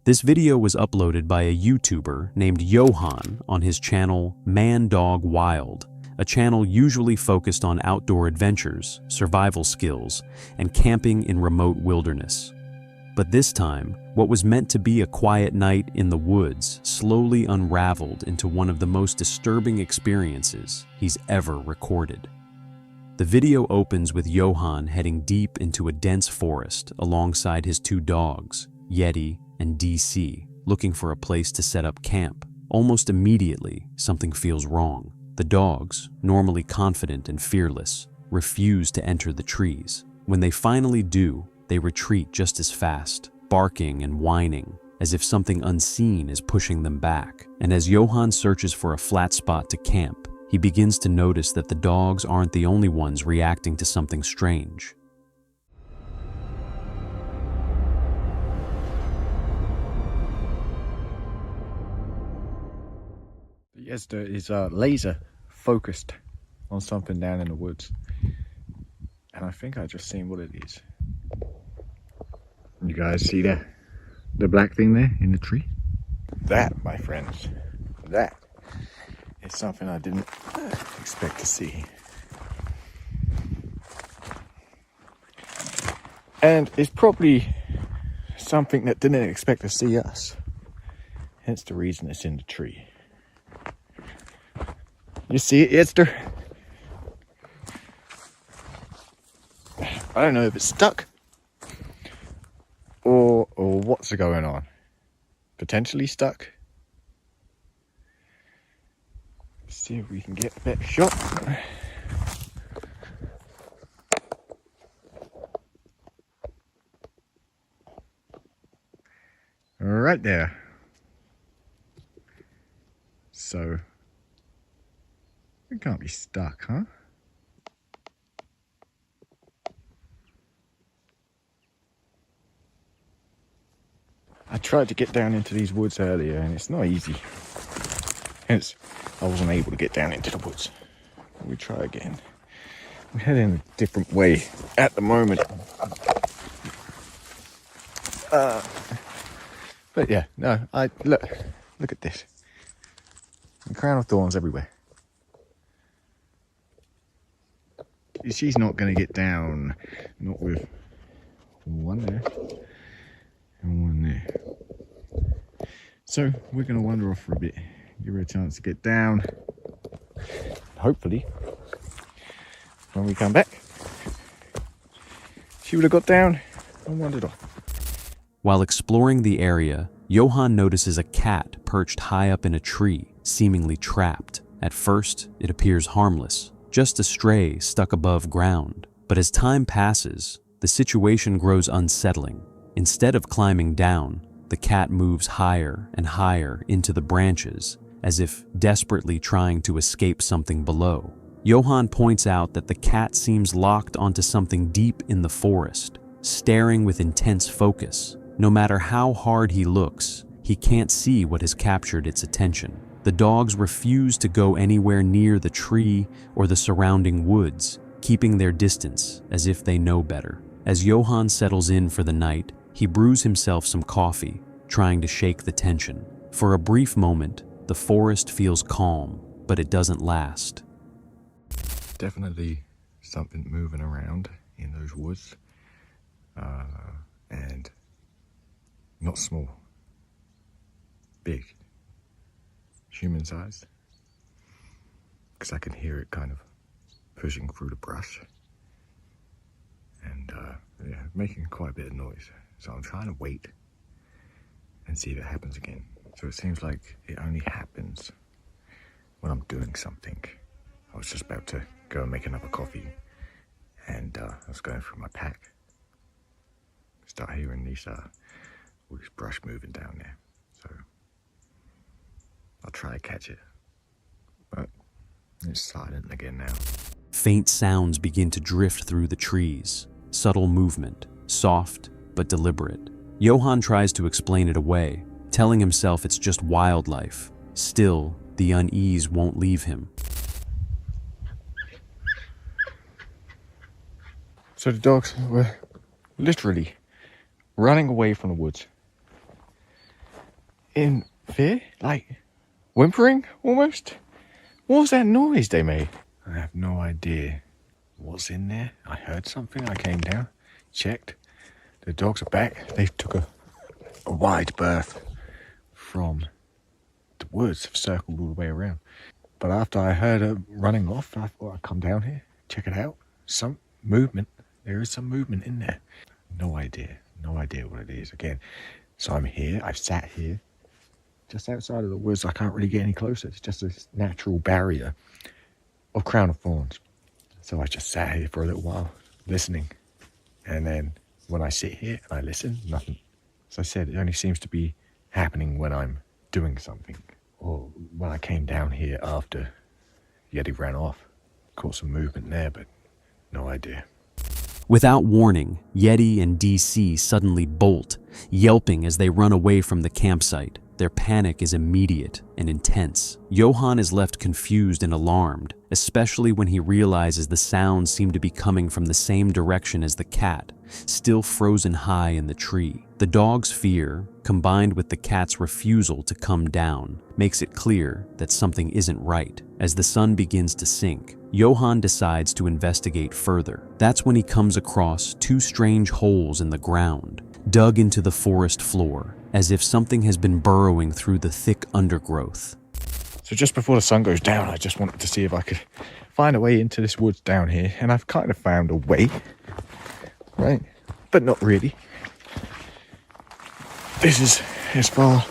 This video was uploaded by a YouTuber named Johan on his channel Man Dog Wild, a channel usually focused on outdoor adventures, survival skills, and camping in remote wilderness. But this time, what was meant to be a quiet night in the woods slowly unraveled into one of the most disturbing experiences he's ever recorded. The video opens with Johan heading deep into a dense forest alongside his two dogs, Yeti and DC, looking for a place to set up camp. Almost immediately, something feels wrong. The dogs, normally confident and fearless, refuse to enter the trees. When they finally do, they retreat just as fast, barking and whining, as if something unseen is pushing them back. And as Johan searches for a flat spot to camp, he begins to notice that the dogs aren't the only ones reacting to something strange. Esther is laser focused on something down in the woods, and I think I just seen what it is. You guys see that? The black thing there in the tree? That, my friends, that is something I didn't expect to see. And it's probably something that didn't expect to see us. Hence the reason it's in the tree. You see it, Esther? I don't know if it's stuck or what's going on. Potentially stuck. Let's see if we can get a better shot. Right there. So it can't be stuck, huh? I tried to get down into these woods earlier and it's not easy. Hence, I wasn't able to get down into the woods. We try again. We're heading a different way at the moment. But yeah, no, look at this. A crown of thorns everywhere. She's not going to get down, not with one there and one there. So we're going to wander off for a bit, give her a chance to get down. Hopefully, when we come back, she would have got down and wandered off. While exploring the area, Johan notices a cat perched high up in a tree, seemingly trapped. At first, it appears harmless, just a stray stuck above ground. But as time passes, the situation grows unsettling. Instead of climbing down, the cat moves higher and higher into the branches, as if desperately trying to escape something below. Johan points out that the cat seems locked onto something deep in the forest, staring with intense focus. No matter how hard he looks, he can't see what has captured its attention. The dogs refuse to go anywhere near the tree or the surrounding woods, keeping their distance as if they know better. As Johan settles in for the night, he brews himself some coffee, trying to shake the tension. For a brief moment, the forest feels calm, but it doesn't last. Definitely something moving around in those woods, and not small, big, human-sized, because I can hear it kind of pushing through the brush and yeah, making quite a bit of noise. So I'm trying to wait and see if it happens again. So it seems like it only happens when I'm doing something. I was just about to go and make another coffee, and I was going through my pack, start hearing these all this brush moving down there. So I'll try to catch it, but it's silent again now. Faint sounds begin to drift through the trees, subtle movement, soft but deliberate. Johan tries to explain it away, telling himself it's just wildlife. Still, the unease won't leave him. So the dogs were literally running away from the woods. in fear, like whimpering almost. What was that noise they made? I have no idea what's in there. I heard something. I came down, checked. The dogs are back. They took a wide berth from the woods, circled all the way around. But after I heard her running off, I thought I'd come down here, check it out. Some movement. There is some movement in there. No idea what it is. Again, so I'm here. I've sat here just outside of the woods. I can't really get any closer. It's just this natural barrier of crown of thorns. So I just sat here for a little while, listening. And then when I sit here and I listen, nothing. As I said, it only seems to be happening when I'm doing something. Or when I came down here after Yeti ran off. Caught some movement there, but no idea. Without warning, Yeti and DC suddenly bolt, yelping as they run away from the campsite. Their panic is immediate and intense. Johan is left confused and alarmed, especially when he realizes the sounds seem to be coming from the same direction as the cat, still frozen high in the tree. The dog's fear, combined with the cat's refusal to come down, makes it clear that something isn't right. As the sun begins to sink, Johan decides to investigate further. That's when he comes across two strange holes in the ground, dug into the forest floor, as if something has been burrowing through the thick undergrowth. So just before the sun goes down, I just wanted to see if I could find a way into this woods down here. And I've kind of found a way, right? But not really. This is as far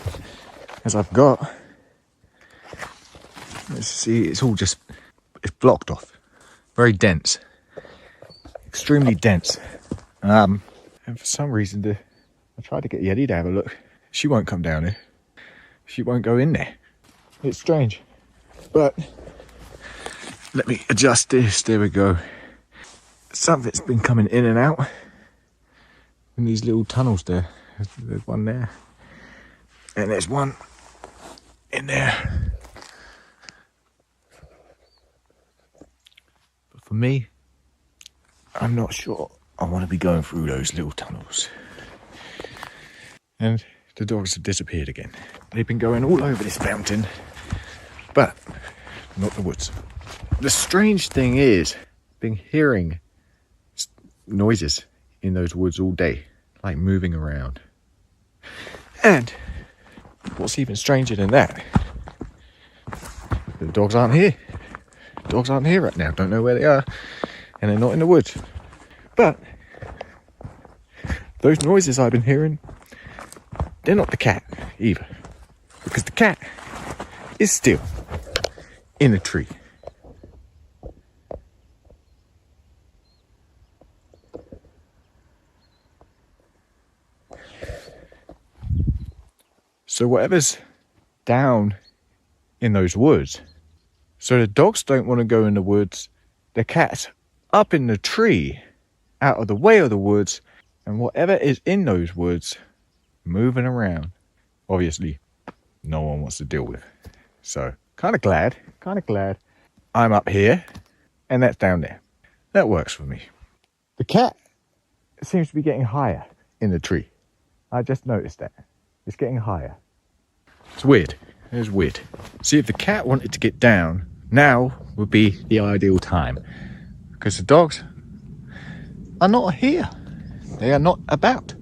as I've got. Let's see, it's blocked off. Very dense. Extremely dense. And for some reason, I tried to get Yeti to have a look. She won't come down here. She won't go in there. It's strange. But let me adjust this. There we go. Something's been coming in and out in these little tunnels there. There's one there. And there's one in there. But for me, I'm not sure I want to be going through those little tunnels. And the dogs have disappeared again. They've been going all over this mountain, but not the woods. The strange thing is, I've been hearing noises in those woods all day, like moving around. And what's even stranger than that, the dogs aren't here. The dogs aren't here right now. Don't know where they are, and they're not in the woods. But those noises I've been hearing, they're not the cat either, because the cat is still in a tree. So whatever's down in those woods, so the dogs don't want to go in the woods, the cat's up in the tree, out of the way of the woods, and whatever is in those woods moving around, obviously no one wants to deal with. So kind of glad I'm up here and that's down there. That works for me. The cat seems to be getting higher in the tree. I just noticed that. It's getting higher. It's weird. It's weird. See, if the cat wanted to get down, now would be the ideal time, because the dogs are not here. They are not about.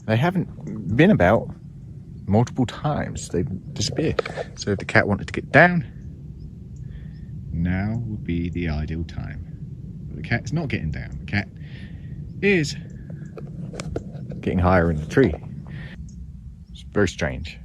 They haven't been about multiple times. They've disappeared. So if the cat wanted to get down, now would be the ideal time. But the cat's not getting down. The cat is getting higher in the tree. It's very strange.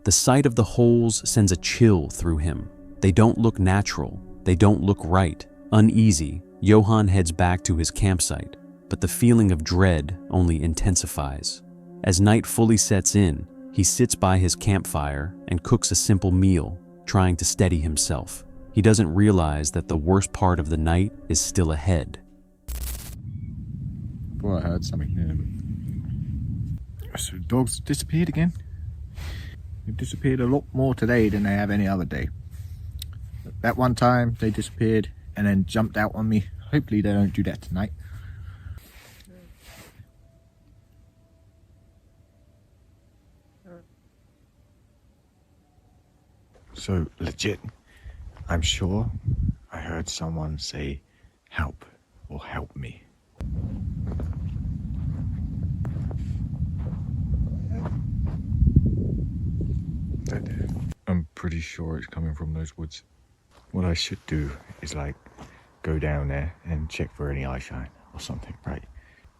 The sight of the holes sends a chill through him. They don't look natural. They don't look right. Uneasy, Johan heads back to his campsite, but the feeling of dread only intensifies. As night fully sets in, he sits by his campfire and cooks a simple meal, trying to steady himself. He doesn't realize that the worst part of the night is still ahead. Boy, I heard something. So dogs disappeared again. They've disappeared a lot more today than they have any other day. That one time they disappeared and then jumped out on me. Hopefully they don't do that tonight. So legit, I'm sure I heard someone say help or help me. I'm pretty sure it's coming from those woods. What I should do is like go down there and check for any eye shine or something, right?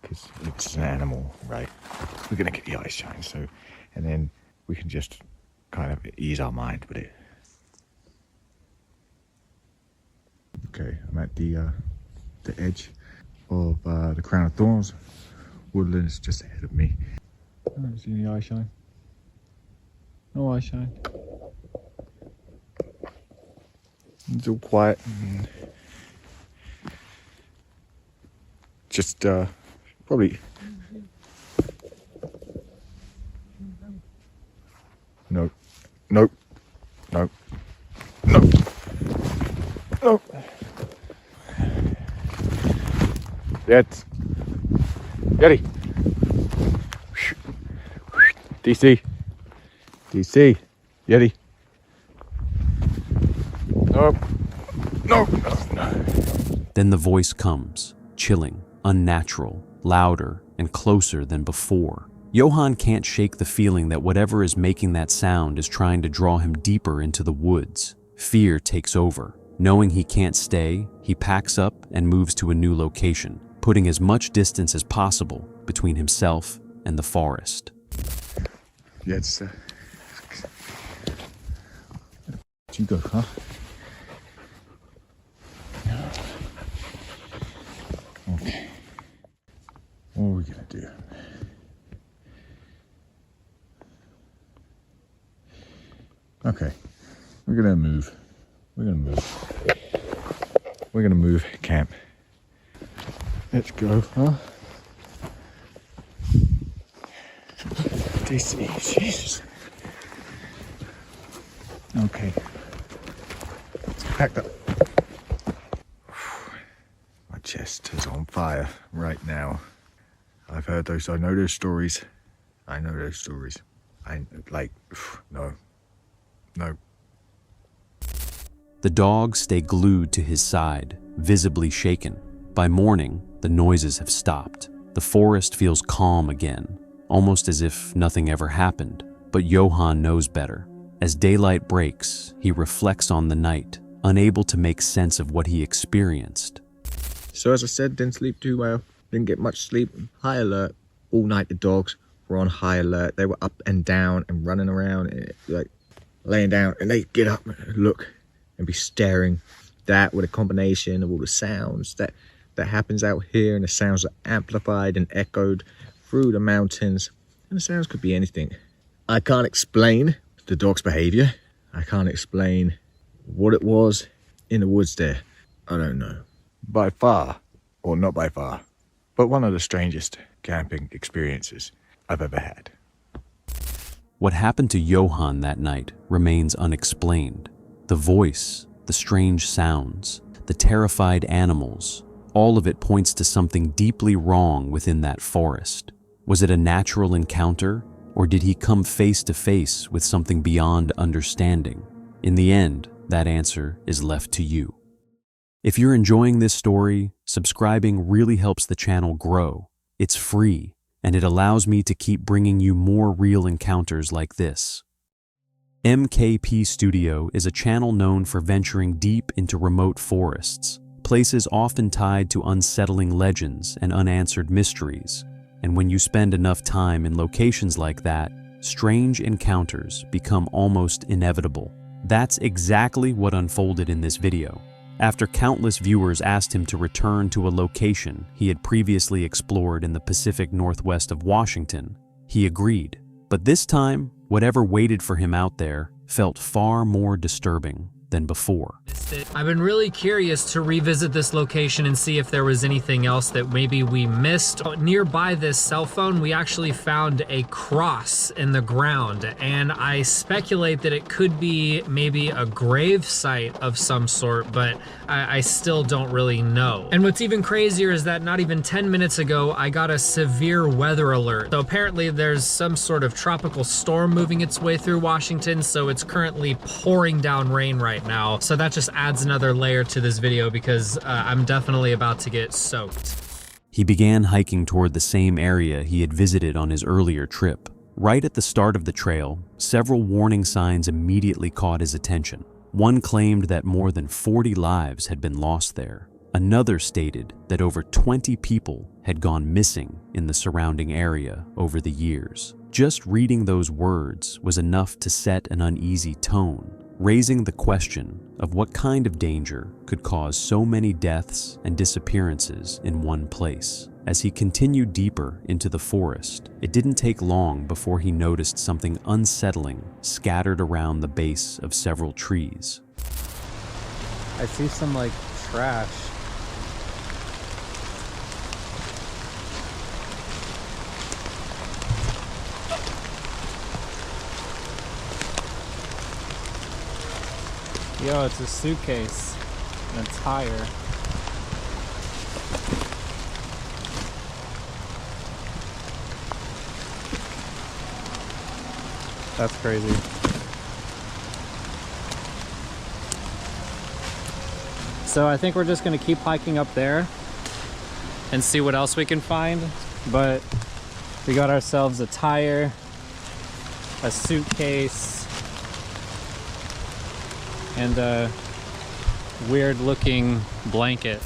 Because if it's an animal, right, we're gonna get the eye shine. So, and then we can just kind of ease our mind with it. Okay, I'm at the edge of the crown of thorns. Woodland is just ahead of me. I don't see any eye shine. No eye shine. It's all quiet. Just probably. Nope. Nope. Nope. Nope. Nope. That's Yeti. DC. DC. Yeti. Nope. Nope. No. Then the voice comes, chilling, unnatural, louder, and closer than before. Johann can't shake the feeling that whatever is making that sound is trying to draw him deeper into the woods. Fear takes over. Knowing he can't stay, he packs up and moves to a new location, putting as much distance as possible between himself and the forest. Yeah, it's you go, huh? Okay. What are we gonna do? Okay. We're gonna move. We're gonna move camp. Let's go, huh? DC, Jesus. Okay. Packed up. My chest is on fire right now. I've heard those, I know those stories. No. The dogs stay glued to his side, visibly shaken. By morning, the noises have stopped. The forest feels calm again, almost as if nothing ever happened. But Johann knows better. As daylight breaks, he reflects on the night, unable to make sense of what he experienced. So as I said, didn't sleep too well. Didn't get much sleep. High alert. All night the dogs were on high alert. They were up and down and running around, like laying down, and they get up and look and be staring. That with a combination of all the sounds that happens out here, and the sounds are amplified and echoed through the mountains, and the sounds could be anything. I can't explain the dog's behavior. I can't explain what it was in the woods there. I don't know. By far, or not by far, but one of the strangest camping experiences I've ever had. What happened to Johann that night remains unexplained. The voice, the strange sounds, the terrified animals, all of it points to something deeply wrong within that forest. Was it a natural encounter, or did he come face to face with something beyond understanding? In the end, that answer is left to you. If you're enjoying this story, subscribing really helps the channel grow. It's free, and it allows me to keep bringing you more real encounters like this. MKP Studio is a channel known for venturing deep into remote forests, places often tied to unsettling legends and unanswered mysteries. And when you spend enough time in locations like that, strange encounters become almost inevitable. That's exactly what unfolded in this video. After countless viewers asked him to return to a location he had previously explored in the Pacific Northwest of Washington, he agreed. But this time, whatever waited for him out there felt far more disturbing. than before. I've been really curious to revisit this location and see if there was anything else that maybe we missed. Nearby this cell phone, we actually found a cross in the ground, and I speculate that it could be maybe a grave site of some sort, but I still don't really know. And what's even crazier is that not even 10 minutes ago, I got a severe weather alert. So apparently there's some sort of tropical storm moving its way through Washington, so it's currently pouring down rain right now. So that just adds another layer to this video because I'm definitely about to get soaked. He began hiking toward the same area he had visited on his earlier trip. Right at the start of the trail, several warning signs immediately caught his attention. One claimed that more than 40 lives had been lost there. Another stated that over 20 people had gone missing in the surrounding area over the years. Just reading those words was enough to set an uneasy tone, raising the question of what kind of danger could cause so many deaths and disappearances in one place. As he continued deeper into the forest, it didn't take long before he noticed something unsettling scattered around the base of several trees. I see some like trash. Yo, it's a suitcase and a tire. That's crazy. So I think we're just gonna keep hiking up there and see what else we can find. But we got ourselves a tire, a suitcase, and a weird looking blanket.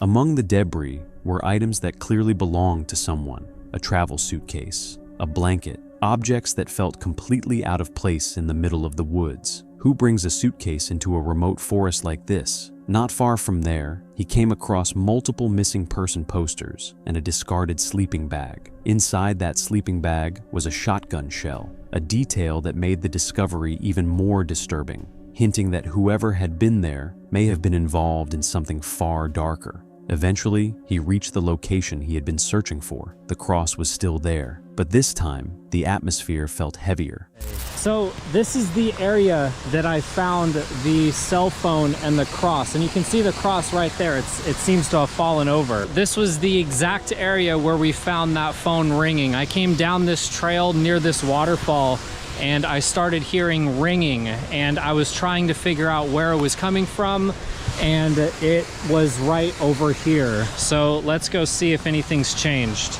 Among the debris were items that clearly belonged to someone: a travel suitcase, a blanket, objects that felt completely out of place in the middle of the woods. Who brings a suitcase into a remote forest like this? Not far from there, he came across multiple missing person posters and a discarded sleeping bag. Inside that sleeping bag was a shotgun shell, a detail that made the discovery even more disturbing, hinting that whoever had been there may have been involved in something far darker. Eventually, he reached the location he had been searching for. The cross was still there, but this time, the atmosphere felt heavier. So this is the area that I found the cell phone and the cross, and you can see the cross right there. It seems to have fallen over. This was the exact area where we found that phone ringing. I came down this trail near this waterfall and I started hearing ringing, and I was trying to figure out where it was coming from, and it was right over here. So let's go see if anything's changed.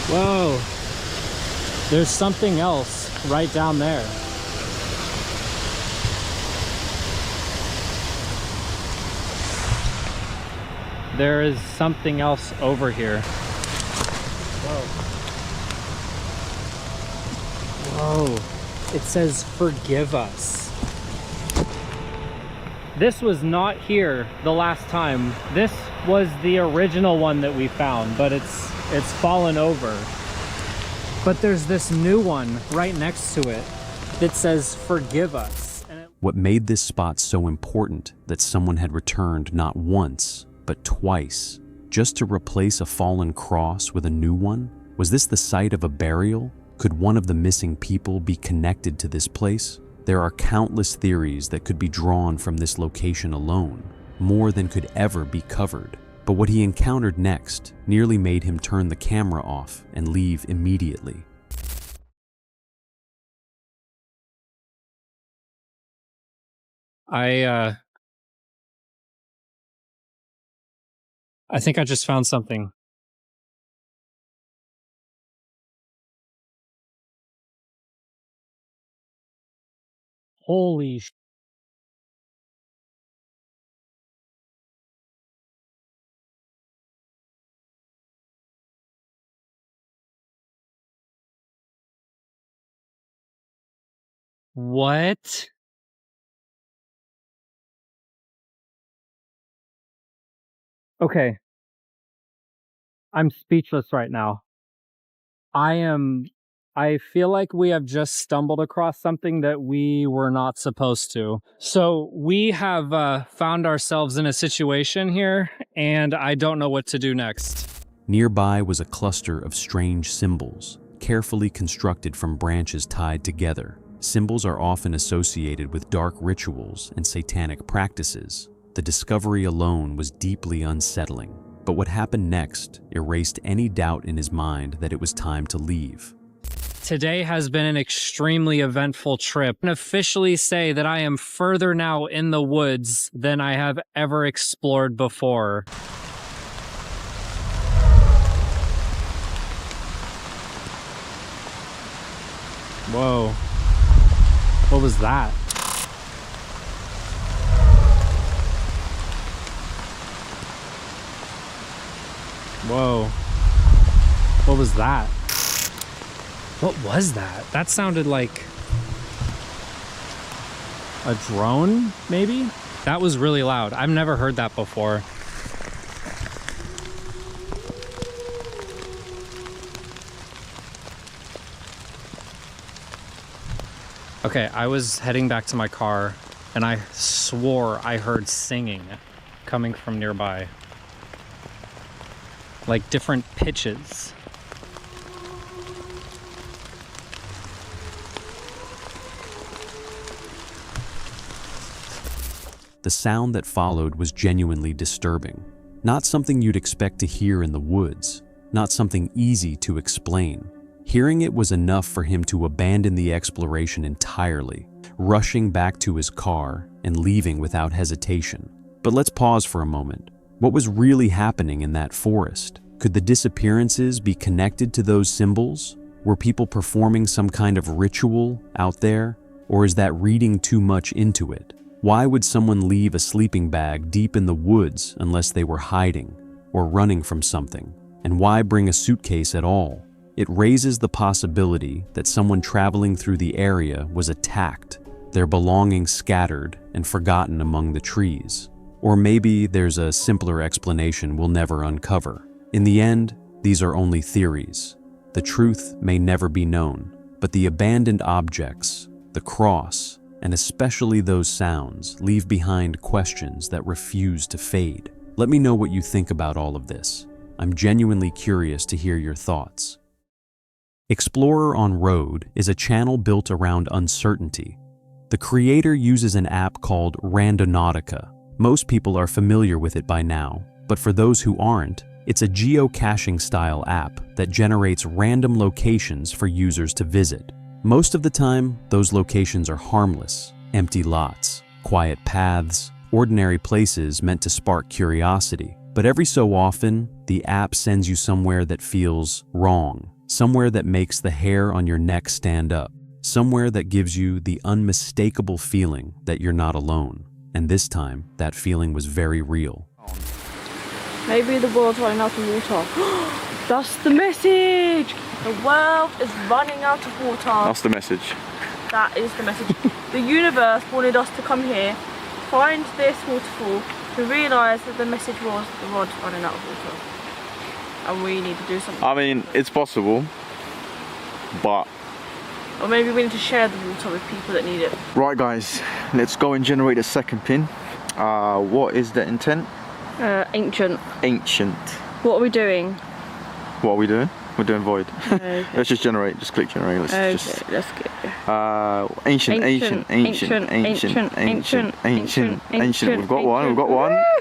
Whoa, there's something else right down there. There is something else over here. Whoa. It says, "Forgive us." This was not here the last time. This was the original one that we found, but it's fallen over. But there's this new one right next to it that says, "Forgive us." What made this spot so important that someone had returned not once, but twice, just to replace a fallen cross with a new one? Was this the site of a burial? Could one of the missing people be connected to this place? There are countless theories that could be drawn from this location alone, more than could ever be covered. But what he encountered next nearly made him turn the camera off and leave immediately. I think I just found something. Holy sh... What? Okay, I'm speechless right now. I am I feel like we have just stumbled across something that we were not supposed to. So we have found ourselves in a situation here, and I don't know what to do next. Nearby was a cluster of strange symbols, carefully constructed from branches tied together. Symbols are often associated with dark rituals and satanic practices. The discovery alone was deeply unsettling, but what happened next erased any doubt in his mind that it was time to leave. Today has been an extremely eventful trip. I can officially say that I am further now in the woods than I have ever explored before. Whoa. What was that? Whoa. What was that? What was that? That sounded like a drone, maybe? That was really loud. I've never heard that before. Okay, I was heading back to my car and I swore I heard singing coming from nearby. Like different pitches. The sound that followed was genuinely disturbing. Not something you'd expect to hear in the woods, not something easy to explain. Hearing it was enough for him to abandon the exploration entirely, rushing back to his car and leaving without hesitation. But let's pause for a moment. What was really happening in that forest? Could the disappearances be connected to those symbols? Were people performing some kind of ritual out there? Or is that reading too much into it? Why would someone leave a sleeping bag deep in the woods unless they were hiding or running from something? And why bring a suitcase at all? It raises the possibility that someone traveling through the area was attacked, their belongings scattered and forgotten among the trees. Or maybe there's a simpler explanation we'll never uncover. In the end, these are only theories. The truth may never be known, but the abandoned objects, the cross, and especially those sounds leave behind questions that refuse to fade. Let me know what you think about all of this. I'm genuinely curious to hear your thoughts. Explorer on Road is a channel built around uncertainty. The creator uses an app called Randonautica. Most people are familiar with it by now, but for those who aren't, it's a geocaching-style app that generates random locations for users to visit. Most of the time, those locations are harmless, empty lots, quiet paths, ordinary places meant to spark curiosity. But every so often, the app sends you somewhere that feels wrong. Somewhere that makes the hair on your neck stand up. Somewhere that gives you the unmistakable feeling that you're not alone. And this time, that feeling was very real. Maybe the world's running out of water. That's the message! The world is running out of water. That's the message. That is the message. The universe wanted us to come here, find this waterfall, to realise that the message was the world's running out of water. And we need to do something. I mean, it's possible, but... Or maybe we need to share the water with people that need it. Right guys, let's go and generate a second pin. What is the intent? Ancient. Ancient. What are we doing? What are we doing? We're doing void. Okay. Let's just generate, just click generate. Let's Let's go. Ancient. We've got one.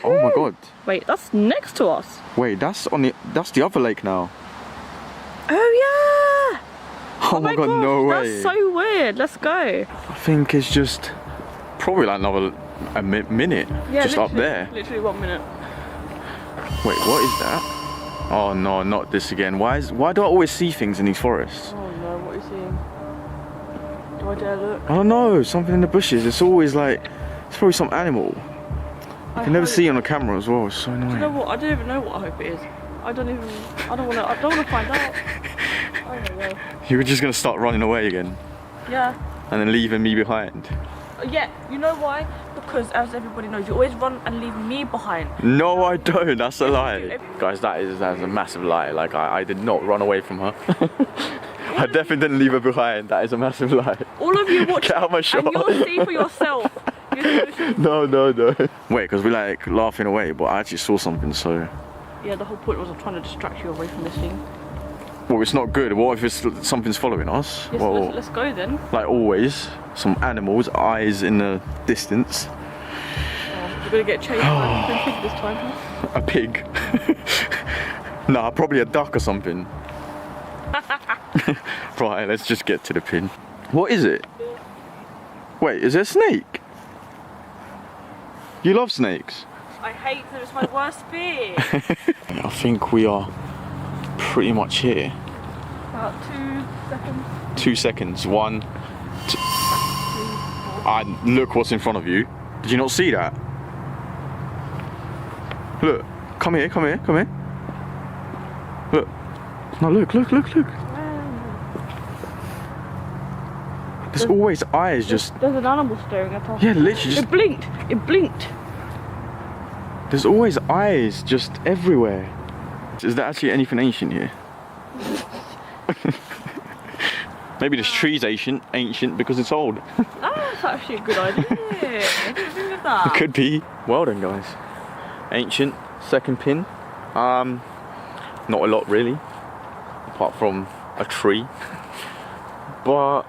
Oh my god. Wait, that's next to us. Wait, that's the other lake now. Oh yeah! Oh my god, no way. That's so weird. Let's go. I think it's just probably like a minute. Yeah, just up there. Literally 1 minute. Wait, what is that? Oh no, not this again. Why do I always see things in these forests? Oh no, what are you seeing? Do I dare look? I don't know, something in the bushes. It's always like, it's probably some animal. You can never see it on the camera as well. It's so annoying. Do you know what? I don't even know what I hope it is. I don't want to find out. I don't know. You were just gonna start running away again. Yeah. And then leaving me behind. Yeah, you know why? Because as everybody knows, you always run and leave me behind. No, I don't. That's a lie. Guys, that is a massive lie. Like, I did not run away from her. I definitely didn't leave her behind. That is a massive lie. All of you watch Get out my shot. and you'll see for yourself. No. Wait, because we're like laughing away, but I actually saw something, so... Yeah, the whole point was I'm trying to distract you away from this thing. Well, it's not good. What if something's following us? Yes, Well, let's go then. like always, some animals, eyes in the distance. We're gonna get chased by a pig this time, huh? A pig. Nah, probably a duck or something. Right, let's just get to the pin. What is it? Wait, is there a snake? You love snakes? I hate them, it's my worst fear. I think we are pretty much here. About 2 seconds. 2 seconds. 1, 2. And look what's in front of you. Did you not see that? Look. Come here. Look. No, look. There's always eyes just... There's an animal staring at us. Yeah, literally just... It blinked. There's always eyes just everywhere. Is there actually anything ancient here? Maybe this tree's ancient because it's old. That's actually a good idea. I didn't think of that. It could be. Well done, guys. Ancient, second pin. Not a lot really, apart from a tree. But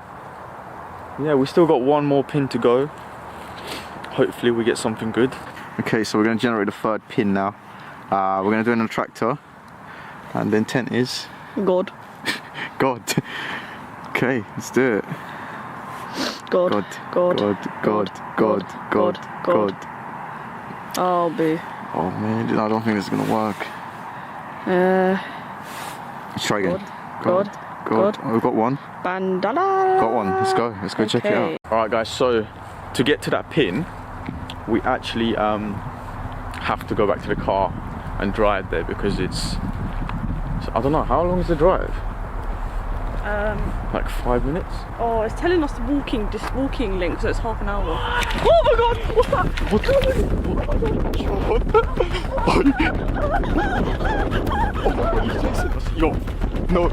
yeah, we still got one more pin to go. Hopefully we get something good. Okay, so we're going to generate a third pin now. We're going to do an attractor, and the intent is God. God. Okay, let's do it. God. I'll be. Oh man, I don't think this is going to work. Let's try again. God. Oh, we've got one. Bandana. Got one. Let's go check it out. Alright guys, so to get to that pin, we actually have to go back to the car and drive there because it's... I don't know, how long is the drive? Like 5 minutes? Oh, it's telling us the walking link, so it's half an hour. Oh my god! What? Yo, no.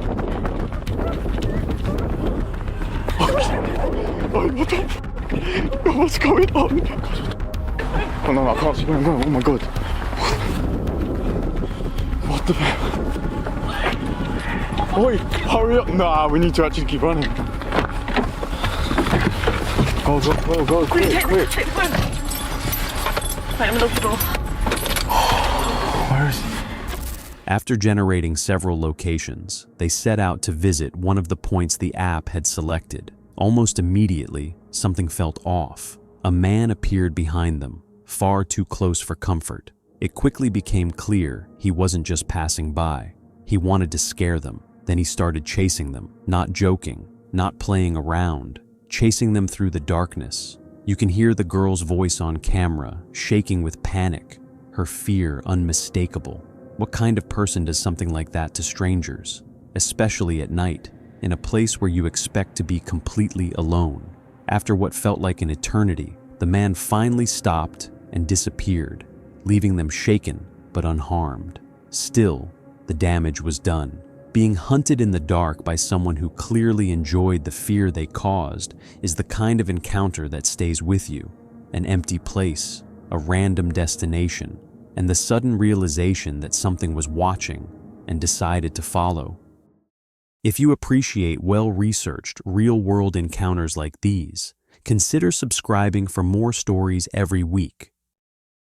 Oh, what the? What's going on? Oh no, I can't see where I'm going. Oh my god. What the? Oi, hurry up. Nah, we need to actually keep running. Go, quick. Take the phone. Wait, I'm looking for. Where is he? After generating several locations, they set out to visit one of the points the app had selected. Almost immediately, something felt off. A man appeared behind them, far too close for comfort. It quickly became clear he wasn't just passing by. He wanted to scare them. Then he started chasing them, not joking, not playing around, chasing them through the darkness. You can hear the girl's voice on camera, shaking with panic, her fear unmistakable. What kind of person does something like that to strangers, especially at night, in a place where you expect to be completely alone? After what felt like an eternity, the man finally stopped and disappeared, leaving them shaken but unharmed. Still, the damage was done. Being hunted in the dark by someone who clearly enjoyed the fear they caused is the kind of encounter that stays with you. An empty place, a random destination, and the sudden realization that something was watching and decided to follow. If you appreciate well-researched, real-world encounters like these, consider subscribing for more stories every week.